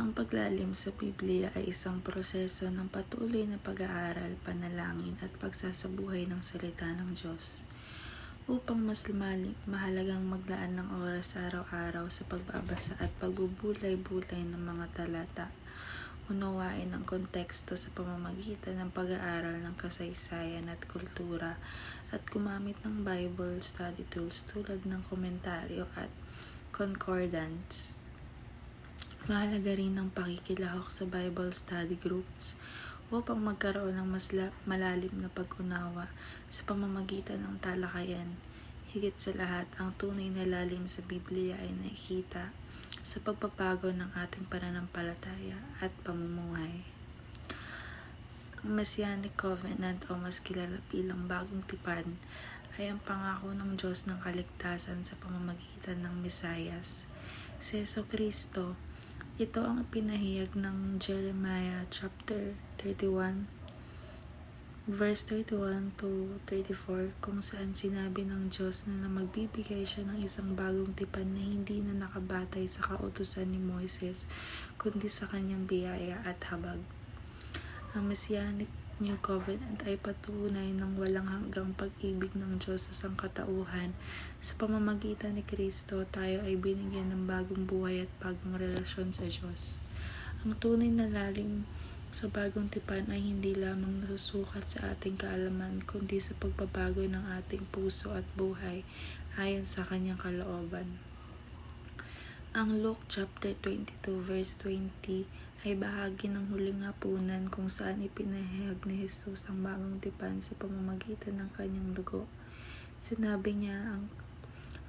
Ang paglalim sa Biblia ay isang proseso ng patuloy na pag-aaral, panalangin at pagsasabuhay ng salita ng Diyos. Upang mas mahalagang maglaan ng oras araw-araw sa pagbabasa at pagbubulay-bulay ng mga talata. Unawain ang konteksto sa pamamagitan ng pag-aaral ng kasaysayan at kultura at gumamit ng Bible study tools tulad ng komentaryo at concordance. Mahalaga rin ang pakikilahok sa Bible study groups upang magkaroon ng mas malalim na pag-unawa sa pamamagitan ng talakayan. Higit sa lahat, ang tunay na lalim sa Biblia ay nakikita sa pagbabago ng ating pananampalataya at pamumuhay. Ang Messianic Covenant o mas kilala bilang Bagong Tipan ay ang pangako ng Diyos ng kaligtasan sa pamamagitan ng Mesiyas, si Jesucristo. Ito ang pinahayag ng Jeremiah chapter 31 verse 31 to 34 kung saan sinabi ng Diyos na magbibigay siya ng isang bagong tipan na hindi na nakabatay sa kautusan ni Moises kundi sa kanyang biyaya at habag. Ang Messianic New Covenant ay patunay ng walang hanggang pag-ibig ng Diyos sa sangkatauhan. Sa pamamagitan ni Kristo, tayo ay binigyan ng bagong buhay at bagong relasyon sa Diyos. Ang tunay na lalim sa bagong tipan ay hindi lamang nasusukat sa ating kaalaman, kundi sa pagbabago ng ating puso at buhay ayon sa kanyang kalooban. Ang Luke chapter 22 verse 20 ay bahagi ng huling hapunan kung saan ipinahayag ni Jesus ang bagong tipan sa pamamagitan ng kanyang dugo. Sinabi niya,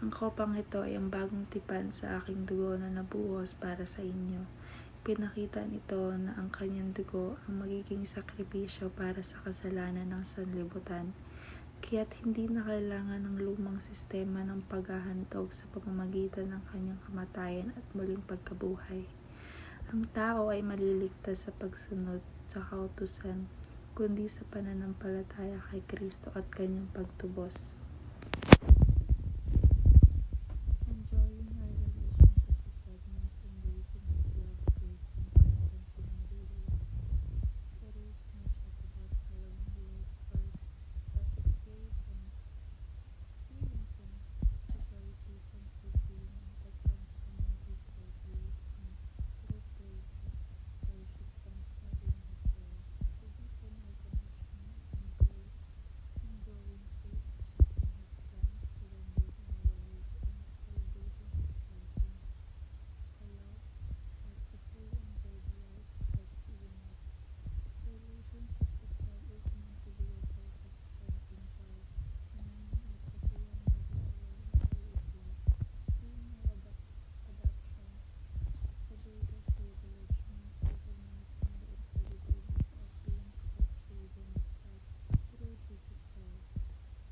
ang kopang ito ay ang bagong tipan sa aking dugo na nabuhos para sa inyo. Pinakita nito na ang kanyang dugo ang magiging sakripisyo para sa kasalanan ng sanlibutan. Kaya't hindi na kailangan ng lumang sistema ng paghahantog sa pamamagitan ng kanyang kamatayan at muling pagkabuhay. Ang tao ay maliligtas sa pagsunod sa kautusan, kundi sa pananampalataya kay Kristo at kanyang pagtubos. Enjoying our relationship with God means embracing His love, grace, and guidance in our daily lives. It is not just about following rules first, but experiencing the joy, peace, and fulfillment that comes from moving closely with Him through prayer, worship, and studying His Word. To deepen our connection and grow in growing faith, trusting His plans, surrendering our lives, and celebrating His blessings allow us to fully enjoy the life He has given us. Relationship with God is meant to be a source of strength and joy, reminding us that we are never alone and always loved. Seeing our adoption as the greatest privilege means recognizing the incredible gift of being called children of God through Jesus Christ.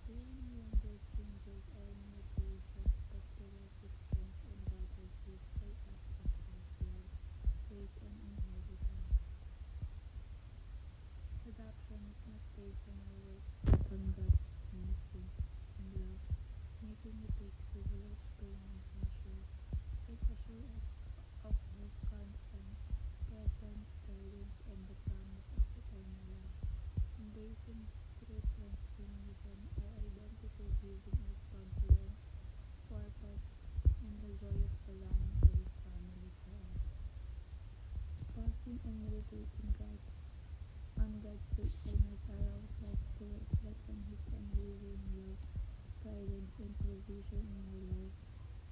We are no longer strangers or imitations, but beloved sons and daughters with full access to His love, grace, and inheritance. Adoption is not based on our works, but on God's mercy and love, making it a privilege beyond measure. It assures us of His constant presence, guidance, and the promise of eternal life. Embracing this truth and renewing our identity, giving us confidence, purpose, and the joy of belonging to His family forever. Pausing and meditating on God's faithfulness allows us to reflect on His unwavering love, guidance, and provision in our lives.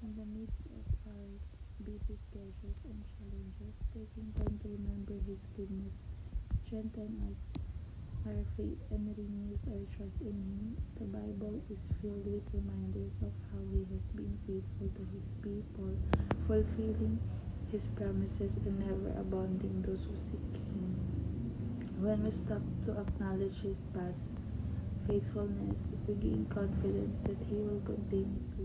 In the midst of our busy schedules and challenges, taking time to remember His goodness strengthens our faith and renews our trust in Him. The Bible is filled with reminders of how He has been faithful to His people, fulfilling His promises and never abandoning those who seek Him. When we stop to acknowledge His past faithfulness, we gain confidence that He will continue to